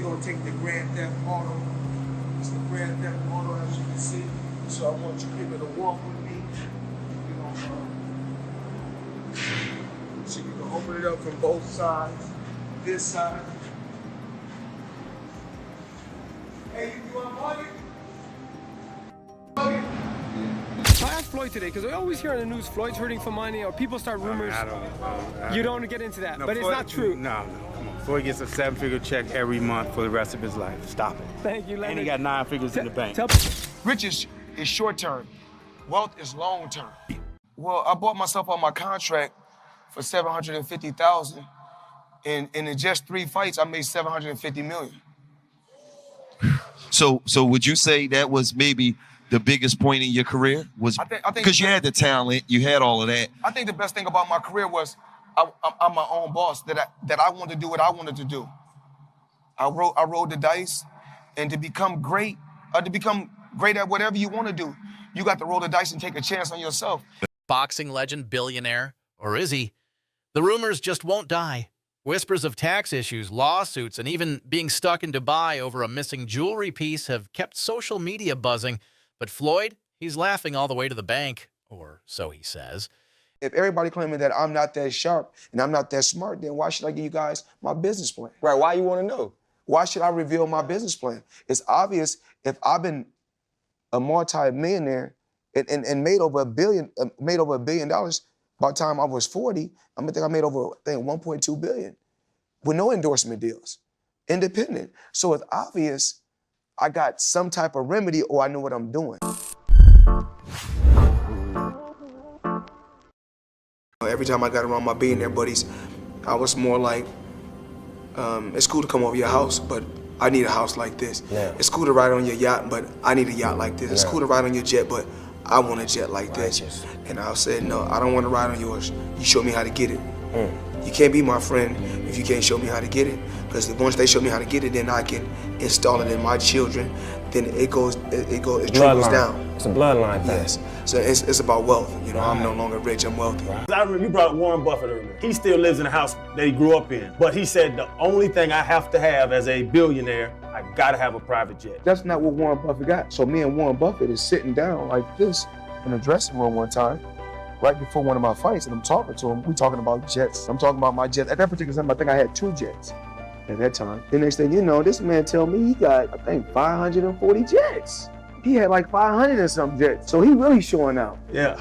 gonna take the Grand Theft Auto. It's the Grand Theft Auto, as you can see. So I want you people to walk with me. So you can open it up from both sides. This side. Hey, you want money? So I asked Floyd today, because I always hear on the news Floyd's hurting for money, or people start rumors. You don't want to get into that, but Floyd, it's not true. No, come on. Floyd gets a 7-figure check every month for the rest of his life. Stop it. Thank you, Leonard. And he got 9 figures in the bank. Riches is short term. Wealth is long term. Well, I bought myself on my contract for $750,000, and in just 3 fights, I made $750 million. So would you say that was maybe the biggest point in your career? Was because you had the talent, you had all of that. I think the best thing about my career was I'm my own boss. That I wanted to do what I wanted to do. I rolled the dice, and to become great at whatever you want to do, you got to roll the dice and take a chance on yourself. Boxing legend, billionaire, or is he? The rumors just won't die. Whispers of tax issues, lawsuits, and even being stuck in Dubai over a missing jewelry piece have kept social media buzzing. But Floyd, he's laughing all the way to the bank, or so he says. If everybody claiming that I'm not that sharp and I'm not that smart, then why should I give you guys my business plan? Right, why you want to know? Why should I reveal my business plan? It's obvious if I've been a multi-millionaire and made over $1 billion by the time I was 40, I think I made over, $1.2 billion with no endorsement deals, independent. So it's obvious I got some type of remedy or I know what I'm doing. Every time I got around my billionaire buddies, I was more like, it's cool to come over your house, but I need a house like this. Yeah. It's cool to ride on your yacht, but I need a yacht like this. Yeah. It's cool to ride on your jet, but I want a jet like this. And I said, no, I don't want to ride on yours. You show me how to get it. You can't be my friend if you can't show me how to get it. Because once they show me how to get it, then I can install it in my children. Then it trickles down. It's a bloodline thing. Yes. So it's about wealth. You know, I'm no longer rich, I'm wealthy. I remember you brought Warren Buffett earlier. He still lives in the house that he grew up in. But he said the only thing I have to have as a billionaire, I gotta have a private jet. That's not what Warren Buffett got. So me and Warren Buffett is sitting down like this in a dressing room one time, right before one of my fights, and I'm talking to him. We talking about jets. I'm talking about my jets. At that particular time, I think I had 2 jets at that time. The next thing you know, this man tell me he got, I think, 540 jets. He had like 500 and some jets. So he really showing out. Yeah.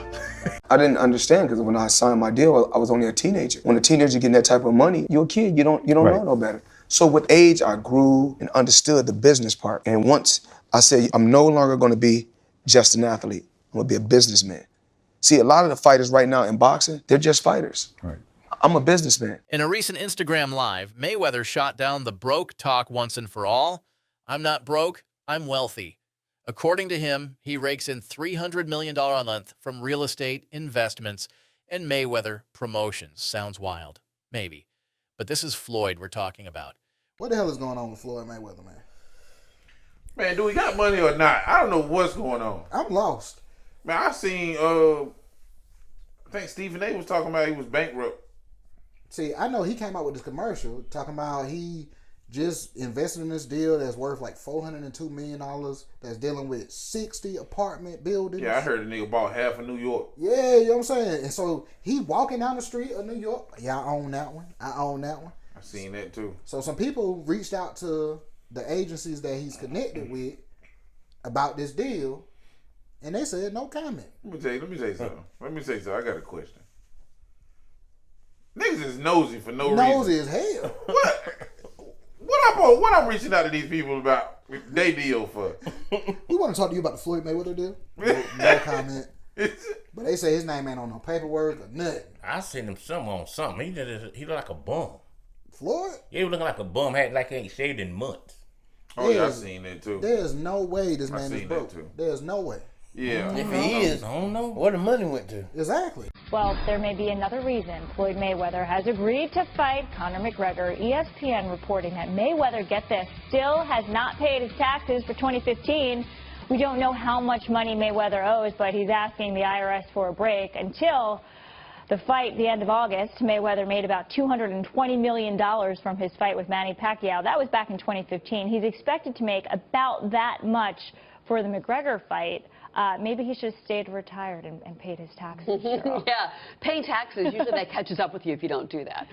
I didn't understand because when I signed my deal, I was only a teenager. When a teenager getting that type of money, you're a kid, you don't know no better. So with age, I grew and understood the business part. And once I said, I'm no longer gonna be just an athlete. I'm gonna be a businessman. See, a lot of the fighters right now in boxing, they're just fighters. Right. I'm a businessman. In a recent Instagram Live, Mayweather shot down the broke talk once and for all. I'm not broke, I'm wealthy. According to him, he rakes in $300 million a month from real estate, investments, and Mayweather promotions. Sounds wild. Maybe. But this is Floyd we're talking about. What the hell is going on with Floyd Mayweather, man? Man, do we got money or not? I don't know what's going on. I'm lost. Man, I seen, I think Stephen A. was talking about he was bankrupt. See, I know he came out with this commercial talking about he just invested in this deal that's worth like $402 million that's dealing with 60 apartment buildings. Yeah, I heard a nigga bought half of New York. Yeah, you know what I'm saying? And so he walking down the street of New York. Yeah, I own that one. I seen that too. So some people reached out to the agencies that he's connected with about this deal, and they said no comment. Let me say something. I got a question. Niggas is nosy for no reason. Nosy as hell. What I'm reaching out to these people about they deal for? We want to talk to you about the Floyd Mayweather deal. No comment. But they say his name ain't on no paperwork or nothing. I seen him on something. He look like a bum. Floyd? Yeah, he was looking like a bum. Had like he ain't shaved in months. Oh yeah, I seen that too. There's no way this man is broke. There's no way. Yeah. If he is, I don't know where the money went to. Exactly. Well, there may be another reason Floyd Mayweather has agreed to fight Conor McGregor. ESPN reporting that Mayweather, get this, still has not paid his taxes for 2015. We don't know how much money Mayweather owes, but he's asking the IRS for a break until The fight, the end of August, Mayweather made about $220 million from his fight with Manny Pacquiao. That was back in 2015. He's expected to make about that much for the McGregor fight. Maybe he should have stayed retired and paid his taxes. Yeah, paying taxes, usually that catches up with you if you don't do that.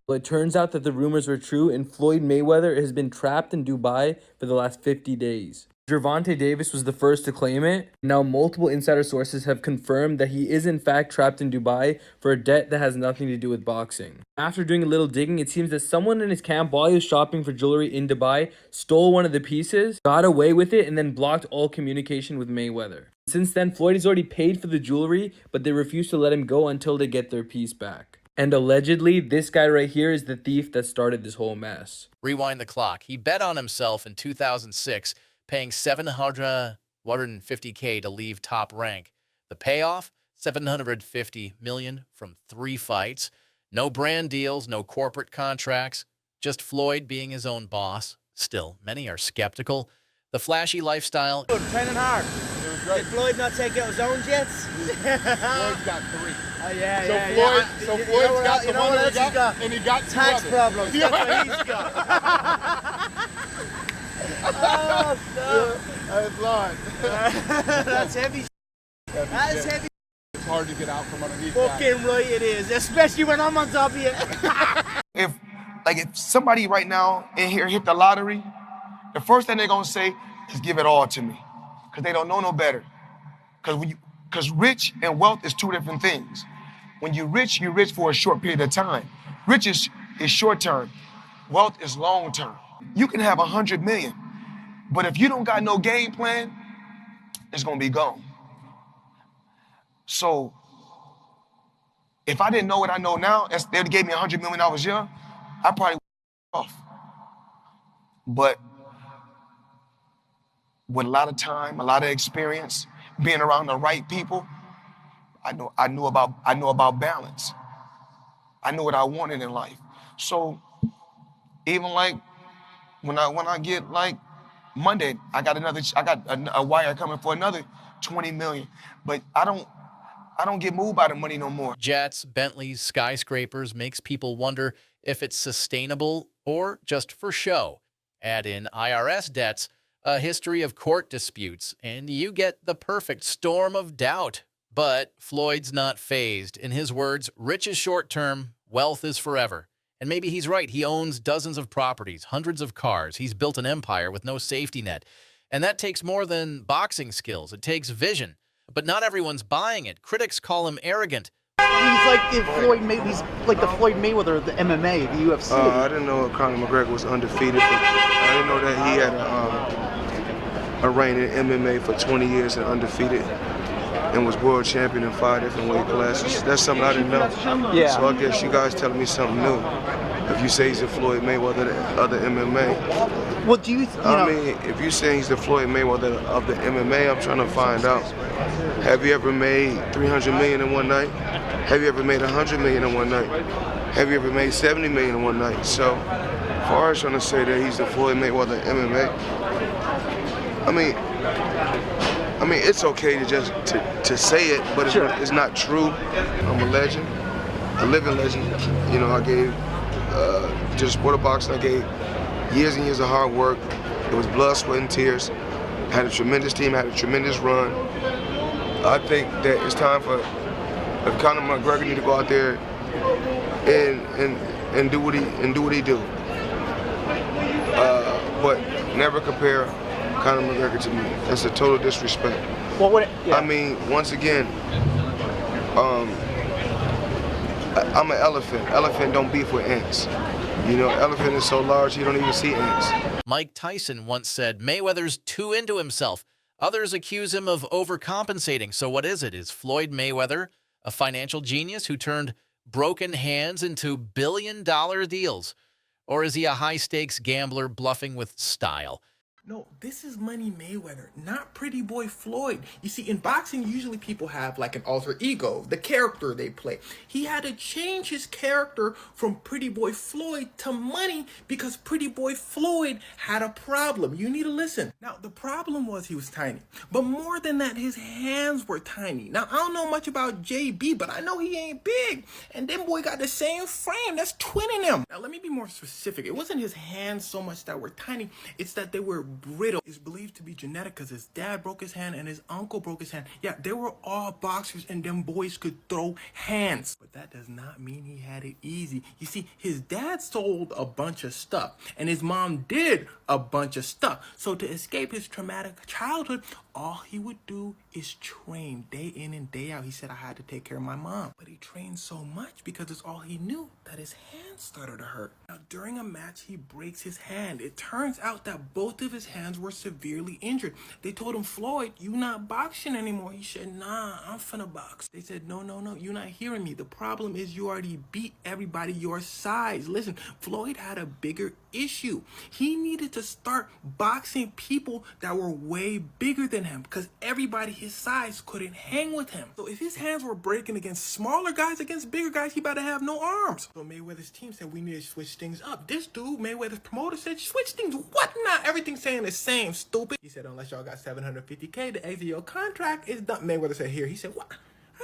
Well, it turns out that the rumors were true, and Floyd Mayweather has been trapped in Dubai for the last 50 days. Gervonta Davis was the first to claim it. Now multiple insider sources have confirmed that he is in fact trapped in Dubai for a debt that has nothing to do with boxing. After doing a little digging, it seems that someone in his camp, while he was shopping for jewelry in Dubai, stole one of the pieces, got away with it, and then blocked all communication with Mayweather. Since then, Floyd has already paid for the jewelry, but they refuse to let him go until they get their piece back. And allegedly, this guy right here is the thief that started this whole mess. Rewind the clock. He bet on himself in 2006, paying $750K to leave Top Rank. The payoff? $750 million from 3 fights. No brand deals, no corporate contracts, just Floyd being his own boss. Still, many are skeptical. The flashy lifestyle. Training hard. Did Floyd not take out his own jets? Floyd's got 3. Oh, yeah, so Floyd's got the one that he got, and he got tax problems. That's what he's got. Oh, no. That's Lord. That's heavy. That is heavy. It's hard to get out from underneath that. Fucking right it is, especially when I'm on top of you. If somebody right now in here hit the lottery, the first thing they're gonna say is give it all to me, because they don't know no better. Because rich and wealth is 2 different things. When you're rich for a short period of time. Rich is short term. Wealth is long term. You can have 100 million, but if you don't got no game plan, it's gonna be gone. So if I didn't know what I know now, they'd gave me 100 million when I was young, I probably would off. But with a lot of time, a lot of experience, being around the right people, I knew about balance. I knew what I wanted in life. So even like when I get like Monday, I got a wire coming for another 20 million. But I don't get moved by the money no more. Jets, Bentleys, skyscrapers makes people wonder if it's sustainable or just for show. Add in IRS debts, a history of court disputes, and you get the perfect storm of doubt. But Floyd's not fazed. In his words, rich is short-term, wealth is forever. And maybe he's right. He owns dozens of properties, hundreds of cars. He's built an empire with no safety net. And that takes more than boxing skills. It takes vision. But not everyone's buying it. Critics call him arrogant. He's like the Floyd Mayweather of the MMA, the UFC. I didn't know Conor McGregor was undefeated. But I didn't know that he had a reign in MMA for 20 years and undefeated, and was world champion in 5 different weight classes. That's something I didn't know. Yeah. So I guess you guys telling me something new. If you say he's the Floyd Mayweather of the MMA. Well, do you I mean, if you say he's the Floyd Mayweather of the MMA, I'm trying to find out. Have you ever made 300 million in one night? Have you ever made 100 million in one night? Have you ever made 70 million in one night? So, as far as trying to say that he's the Floyd Mayweather of MMA, I mean, it's okay to just to say it, but it's not true. I'm a legend, a living legend. You know, I gave to the sport of boxing. I gave years and years of hard work. It was blood, sweat, and tears. I had a tremendous team. I had a tremendous run. I think that it's time for Conor McGregor need to go out there and do what he do. But never compare Conor McGregor to me. That's a total disrespect. Well, I mean, once again, I'm an elephant. Elephant don't beef with ants. You know, elephant is so large you don't even see ants. Mike Tyson once said Mayweather's too into himself. Others accuse him of overcompensating. So what is it? Is Floyd Mayweather a financial genius who turned broken hands into billion-dollar deals? Or is he a high-stakes gambler bluffing with style? No, this is Money Mayweather, not Pretty Boy Floyd. You see, in boxing, usually people have like an alter ego, the character they play. He had to change his character from Pretty Boy Floyd to Money because Pretty Boy Floyd had a problem. You need to listen. Now, the problem was he was tiny. But more than that, his hands were tiny. Now, I don't know much about JB, but I know he ain't big. And them boy got the same frame. That's twinning him. Now, let me be more specific. It wasn't his hands so much that were tiny. It's that they were brittle. It's believed to be genetic because his dad broke his hand and his uncle broke his hand. Yeah, they were all boxers and them boys could throw hands. But that does not mean he had it easy. You see, his dad sold a bunch of stuff and his mom did a bunch of stuff. So to escape his traumatic childhood, all he would do is train day in and day out. He said, I had to take care of my mom. But he trained so much because it's all he knew that his hands started to hurt. Now, during a match, he breaks his hand. It turns out that both of his hands were severely injured. They told him, Floyd, you not boxing anymore. He said, nah, I'm finna box. They said, no, you're not hearing me. The problem is you already beat everybody your size. Listen, Floyd had a bigger issue. He needed to start boxing people that were way bigger than him because everybody his size couldn't hang with him. So if his hands were breaking against smaller guys, against bigger guys, he better have no arms. So Mayweather's team said we need to switch things up. This dude, Mayweather's promoter, said switch things. What not? Everything's saying the same, stupid. He said unless y'all got $750K to exit your contract, it's done. Mayweather said here. He said what?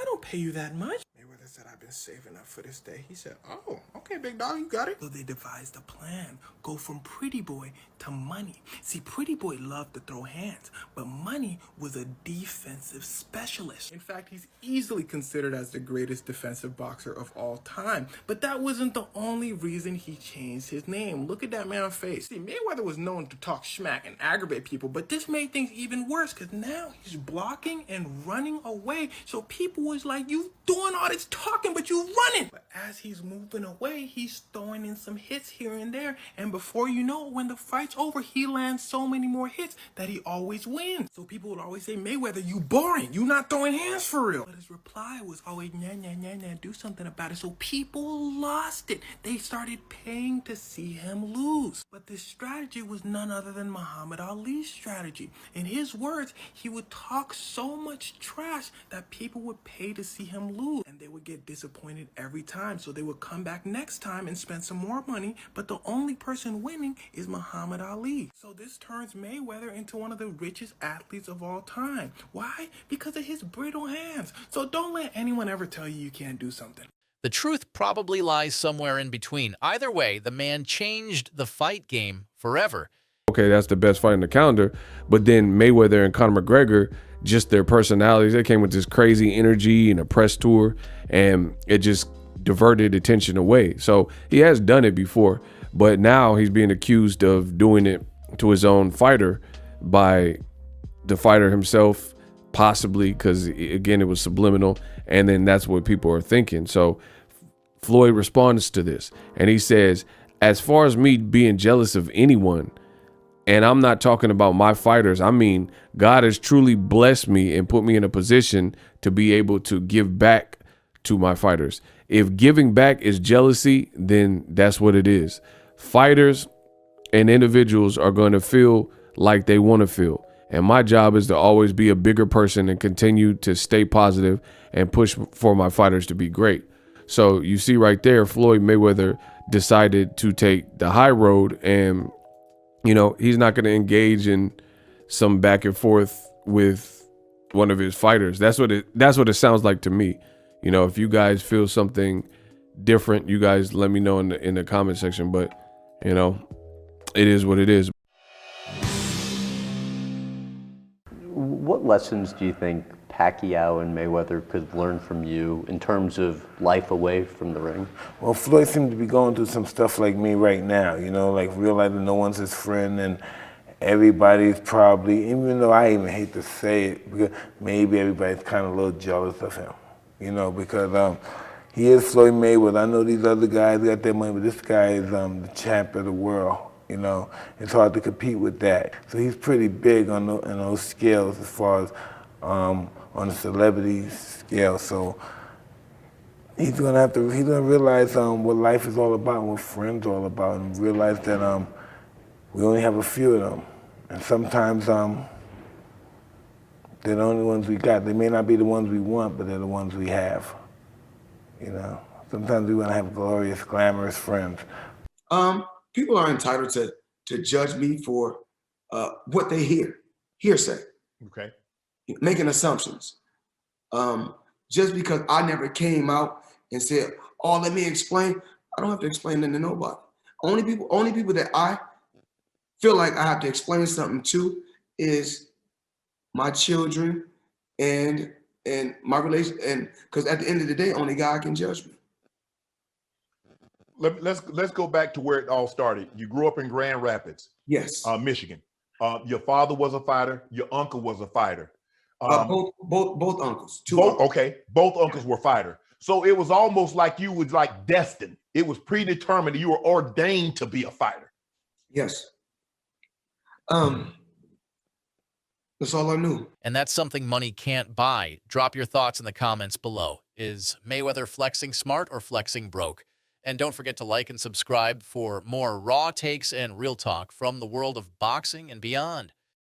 I don't pay you that much. Mayweather said I've been saving up for this day. He said, oh, okay, big dog, you got it. So they devised a plan. Go from Pretty Boy to Money. See, Pretty Boy loved to throw hands, but Money was a defensive specialist. In fact, he's easily considered as the greatest defensive boxer of all time. But that wasn't the only reason he changed his name. Look at that man's face. See, Mayweather was known to talk smack and aggravate people, but this made things even worse because now he's blocking and running away. So people was like, you doing all this talking, but you running. But as he's moving away, he's throwing in some hits here and there. And before you know it, when the fight's over, he lands so many more hits that he always wins. So people would always say, Mayweather, you boring. You not throwing hands for real. But his reply was always, nah, do something about it. So people lost it. They started paying to see him lose. But this strategy was none other than Muhammad Ali's strategy. In his words, he would talk so much trash that people would pay to see him lose. And they would get disappointed every time. So they would come back next time and spend some more money. But the only person winning is Muhammad Ali. So this turns Mayweather into one of the richest athletes of all time. Why? Because of his brittle hands. So don't let anyone ever tell you can't do something. The truth probably lies somewhere in between. Either way, the man changed the fight game forever. Okay, that's the best fight in the calendar. But then Mayweather and Conor McGregor, just their personalities, they came with this crazy energy and a press tour, and it just diverted attention away. So he has done it before, but now he's being accused of doing it to his own fighter by the fighter himself, possibly because, again, it was subliminal, and then that's what people are thinking. So Floyd responds to this, and he says, as far as me being jealous of anyone, and I'm not talking about my fighters, I mean, God has truly blessed me and put me in a position to be able to give back to my fighters. If giving back is jealousy, then that's what it is. Fighters and individuals are going to feel like they want to feel. And my job is to always be a bigger person and continue to stay positive and push for my fighters to be great. So you see right there, Floyd Mayweather decided to take the high road, and you know, he's not going to engage in some back and forth with one of his fighters. That's what it sounds like to me. You know, if you guys feel something different, you guys let me know in the comment section. But, you know, it is what it is. What lessons do you think Pacquiao and Mayweather could learn from you in terms of life away from the ring? Well, Floyd seems to be going through some stuff like me right now, you know, like realizing no one's his friend and everybody's probably, even though I even hate to say it, because maybe everybody's kind of a little jealous of him, you know, because he is Floyd Mayweather. I know these other guys got their money, but this guy is the champ of the world. You know, it's hard to compete with that. So he's pretty big on those scales as far as on the celebrity scale. So he's gonna realize what life is all about, what friends are all about, and realize that we only have a few of them. And sometimes they're the only ones we got. They may not be the ones we want, but they're the ones we have. You know, sometimes we want to have glorious, glamorous friends. People are entitled to judge me for what they hear, hearsay. Okay. Making assumptions. Just because I never came out and said, "Oh, let me explain," I don't have to explain nothing to nobody. Only people that I feel like I have to explain something to is my children and my relation, and because at the end of the day, only God can judge me. Let's go back to where it all started. You grew up in Grand Rapids, Yes. Michigan. Your father was a fighter. Your uncle was a fighter. Both uncles. Okay, both uncles were fighter. So it was almost like you was like destined. It was predetermined. You were ordained to be a fighter. Yes. That's all I knew. And that's something money can't buy. Drop your thoughts in the comments below. Is Mayweather flexing smart or flexing broke? And don't forget to like and subscribe for more raw takes and real talk from the world of boxing and beyond.